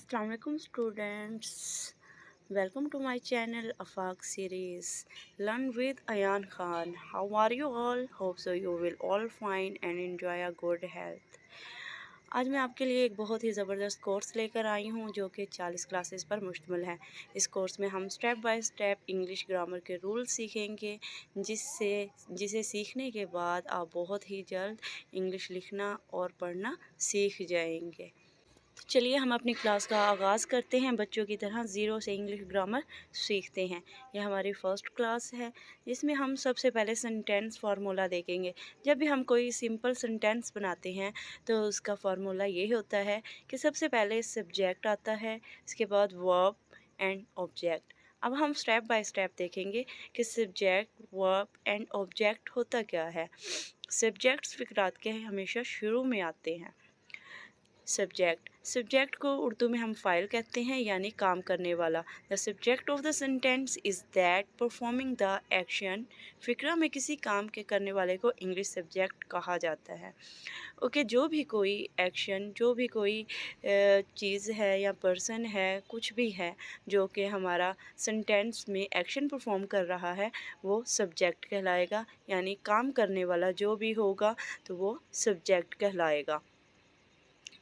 Assalamu alaikum students. Welcome to my channel Afaq series. Learn with Ayan Khan. How are you all? Hope so you will all fine and enjoy a good health. आज मैं आपके लिए एक बहुत ही ज़बरदस्त course लेकर आई हूँ जो कि 40 क्लासेस पर मुश्तमिल है। इस कोर्स में हम step by step English grammar के रूल सीखेंगे जिसे सीखने के बाद आप बहुत ही जल्द इंग्लिश लिखना और पढ़ना सीख जाएंगे। तो चलिए हम अपनी क्लास का आगाज़ करते हैं। बच्चों की तरह ज़ीरो से इंग्लिश ग्रामर सीखते हैं। यह हमारी फ़र्स्ट क्लास है जिसमें हम सबसे पहले सेंटेंस फार्मूला देखेंगे। जब भी हम कोई सिंपल सेंटेंस बनाते हैं तो उसका फार्मूला ये होता है कि सबसे पहले सब्जेक्ट आता है, इसके बाद वर्ब एंड ऑब्जेक्ट। अब हम स्टेप बाय स्टेप देखेंगे कि सब्जेक्ट, वर्ब एंड ऑब्जेक्ट होता क्या है। सब्जेक्ट्स फ़िक्रात के हमेशा शुरू में आते हैं। सब्जेक्ट को उर्दू में हम फ़ाइल कहते हैं, यानी काम करने वाला। The subject of the sentence is that performing the action. फ़िक्रा में किसी काम के करने वाले को इंग्लिश सब्जेक्ट कहा जाता है। ओके, जो भी कोई एक्शन, जो भी कोई चीज़ है या पर्सन है, कुछ भी है जो कि हमारा सेंटेंस में एक्शन परफॉर्म कर रहा है, वो सब्जेक्ट कहलाएगा। यानी काम करने वाला जो भी होगा तो वो सब्जेक्ट कहलाएगा।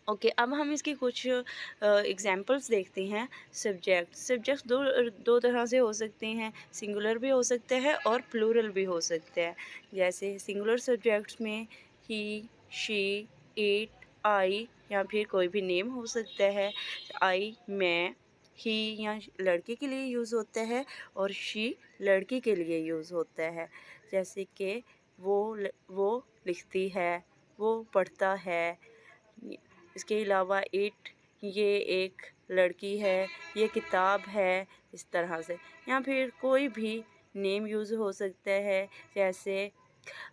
ओके, अब हम इसकी कुछ एग्जांपल्स देखते हैं। सब्जेक्ट्स दो तरह से हो सकते हैं, सिंगुलर भी हो सकते हैं और प्लूरल भी हो सकते हैं। जैसे सिंगुलर सब्जेक्ट्स में ही, शी, इट, आई या फिर कोई भी नेम हो सकता है। आई मैं, ही या लड़के के लिए यूज़ होता है और शी लड़की के लिए यूज़ होता है। जैसे कि वो लिखती है, वो पढ़ता है। इसके अलावा इट, ये एक लड़की है, ये किताब है, इस तरह से। या फिर कोई भी नेम यूज़ हो सकता है, जैसे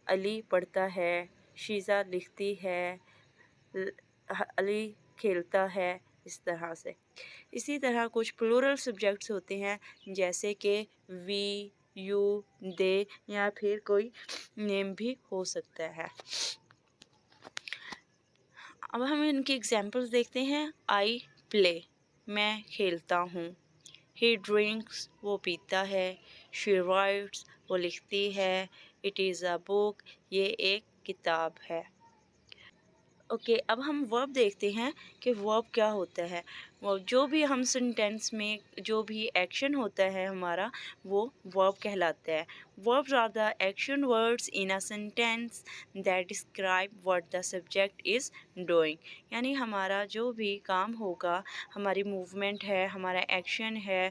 अली पढ़ता है, शीज़ा लिखती है, अली खेलता है, इस तरह से। इसी तरह कुछ प्लूरल सब्जेक्ट्स होते हैं जैसे कि वी, यू, दे या फिर कोई नेम भी हो सकता है। अब हम इनकी एग्जांपल्स देखते हैं। आई प्ले, मैं खेलता हूँ। ही ड्रिंक्स, वो पीता है। शी राइट्स, वो लिखती है। इट इज़ अ बुक, ये एक किताब है। ओके, अब हम वर्ब देखते हैं कि वर्ब क्या होता है। वो जो भी हम सेंटेंस में जो भी एक्शन होता है हमारा, वो वर्ब कहलाता है। Verbs are the action words in a sentence that describe what the subject is doing. यानी हमारा जो भी काम होगा, हमारी मूवमेंट है, हमारा एक्शन है,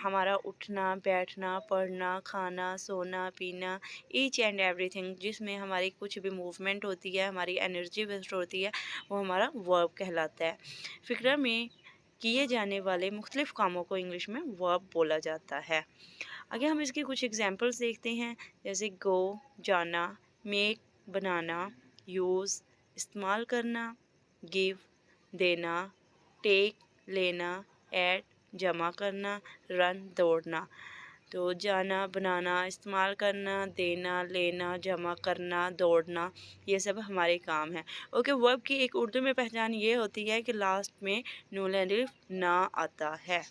हमारा उठना, बैठना, पढ़ना, खाना, सोना, पीना, ईच एंड एवरीथिंग, जिसमें हमारी कुछ भी मूवमेंट होती है, हमारी एनर्जी वेस्ट होती है, वो हमारा वर्ब कहलाता है। फ़िक्रा में किए जाने वाले मुख्तलिफ़ कामों को इंग्लिश में वर्ब बोला जाता है। आगे हम इसके कुछ एग्जांपल्स देखते हैं, जैसे गो जाना, मेक बनाना, यूज़ इस्तेमाल करना, गिव देना, टेक लेना, ऐड जमा करना, रन दौड़ना। तो जाना, बनाना, इस्तेमाल करना, देना, लेना, जमा करना, दौड़ना, ये सब हमारे काम हैं। ओके, वर्ब की एक उर्दू में पहचान ये होती है कि लास्ट में नून अलिफ ना आता है।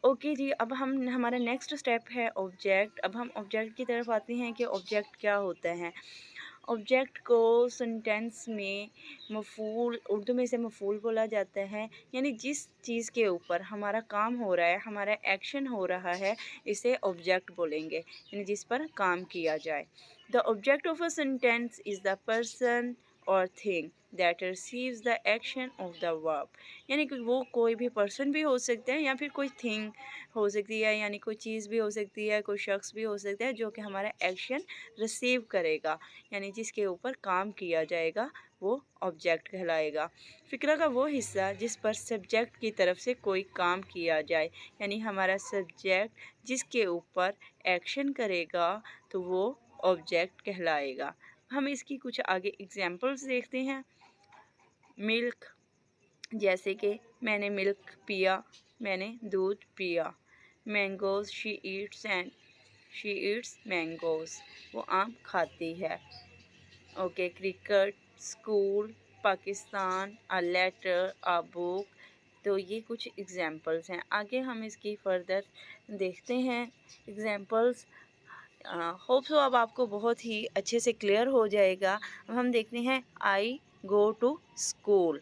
ओके जी, अब हम हमारा नेक्स्ट स्टेप है ऑब्जेक्ट। अब हम ऑब्जेक्ट की तरफ आते हैं कि ऑब्जेक्ट क्या होता है। ऑब्जेक्ट को सेंटेंस में मफ़ूल, उर्दू में इसे मफ़ूल बोला जाता है। यानी जिस चीज़ के ऊपर हमारा काम हो रहा है, हमारा एक्शन हो रहा है, इसे ऑब्जेक्ट बोलेंगे, यानी जिस पर काम किया जाए। The object of a sentence is the person और thing that receives the action of the verb. यानी कि वो कोई भी पर्सन भी हो सकता है या फिर कोई थिंग हो सकती है, यानी कोई चीज़ भी हो सकती है, कोई शख्स भी हो सकता है जो कि हमारा एक्शन रिसीव करेगा, यानी जिसके ऊपर काम किया जाएगा, वो ऑब्जेक्ट कहलाएगा। फ़िक्रा का वो हिस्सा जिस पर सब्जेक्ट की तरफ से कोई काम किया जाए, यानी हमारा सब्जेक्ट जिसके ऊपर एक्शन करेगा तो वो ऑब्जेक्ट कहलाएगा। हम इसकी कुछ आगे एग्जांपल्स देखते हैं। मिल्क, जैसे कि मैंने मिल्क पिया, मैंने दूध पिया। मैंगोज़, शी ईट्स मैंगोज़, वो आम खाती है। Okay, cricket, school, Pakistan, a letter, a book, तो ये कुछ एग्जाम्पल्स हैं। आगे हम इसकी फर्दर देखते हैं एग्जाम्पल्स। होप सो अब आपको बहुत ही अच्छे से क्लियर हो जाएगा। अब हम देखते हैं आई गो टू स्कूल।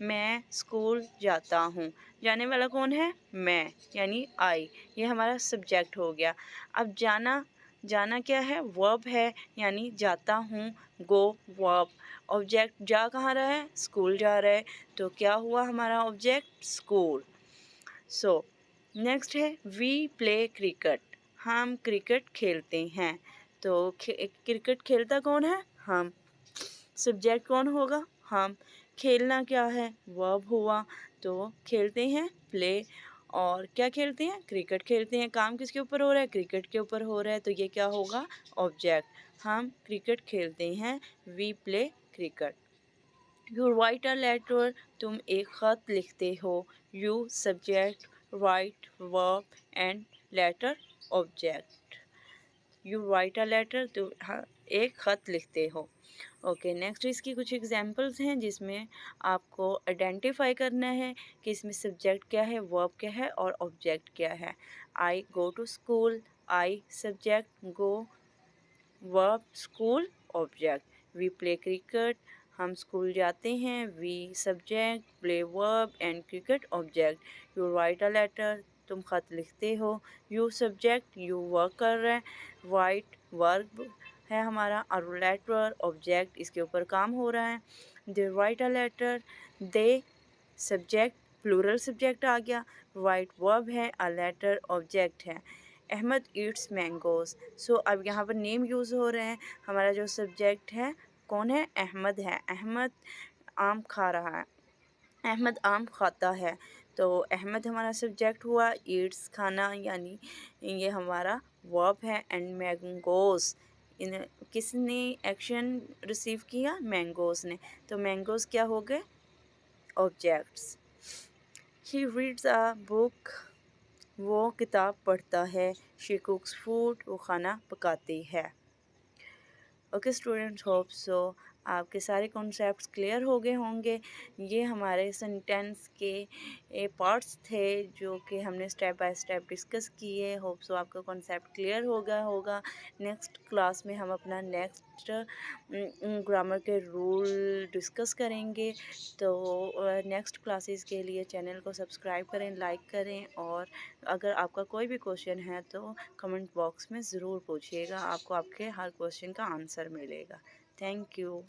मैं स्कूल जाता हूँ। जाने वाला कौन है? मैं, यानी आई। ये हमारा सब्जेक्ट हो गया। अब जाना, जाना क्या है? वर्ब है, यानी जाता हूँ। गो वर्ब। ऑब्जेक्ट जा कहाँ रहा है? स्कूल जा रहा है। तो क्या हुआ हमारा ऑब्जेक्ट? स्कूल। सो नेक्स्ट है वी प्ले क्रिकेट। हम क्रिकेट खेलते हैं। तो क्रिकेट खेलता कौन है? हम। सब्जेक्ट कौन होगा? हम। खेलना क्या है? वर्ब हुआ। तो खेलते हैं प्ले, और क्या खेलते हैं? क्रिकेट खेलते हैं। काम किसके ऊपर हो रहा है? क्रिकेट के ऊपर हो रहा है। तो ये क्या होगा? ऑब्जेक्ट। हम क्रिकेट खेलते हैं। We play cricket. You write a letter. तुम एक ख़त लिखते हो। You subject, write verb and letter object. You write a letter, तुम एक ख़त लिखते हो। ओके, नेक्स्ट इसकी कुछ एग्जांपल्स हैं जिसमें आपको आइडेंटिफाई करना है कि इसमें सब्जेक्ट क्या है, वर्ब क्या है और ऑब्जेक्ट क्या है। I go to school, I subject, go verb, school object. We play cricket, हम स्कूल जाते हैं। We subject, play verb and cricket object. You write a letter, तुम ख़त लिखते हो। यू सब्जेक्ट, यू वर्क कर रहे हैं। राइट वर्ब है हमारा, और लेटर ऑब्जेक्ट, इसके ऊपर काम हो रहा है। They write a letter, they subject, plural subject आ गया। राइट वर्ब है, अ लेटर ऑब्जेक्ट है। Ahmad Yeats mangoes. सो अब यहाँ पर नेम यूज़ हो रहे हैं। हमारा जो सब्जेक्ट है कौन है? अहमद है। अहमद आम खा रहा है। अहमद आम खाता है। तो अहमद हमारा सब्जेक्ट हुआ। ईट्स खाना, यानी ये हमारा वर्ब है। एंड मैंगोज़, इन किसने एक्शन रिसीव किया? मैंगोज़ ने। तो मैंगोज़ क्या हो गए? Objects. He reads a book, वो किताब पढ़ता है। शी कुक्स फूड, वो खाना पकाती है। ओके स्टूडेंट्स, होप सो आपके सारे कॉन्सेप्ट्स क्लियर हो गए होंगे। ये हमारे सेंटेंस के पार्ट्स थे जो कि हमने स्टेप बाय स्टेप डिस्कस किए। होप सो आपका कॉन्सेप्ट क्लियर हो गया होगा। नेक्स्ट क्लास में हम अपना नेक्स्ट ग्रामर के रूल डिस्कस करेंगे। तो नेक्स्ट क्लासेस के लिए चैनल को सब्सक्राइब करें, लाइक करें, और अगर आपका कोई भी क्वेश्चन है तो कमेंट बॉक्स में ज़रूर पूछिएगा। आपको आपके हर क्वेश्चन का आंसर मिलेगा। Thank you.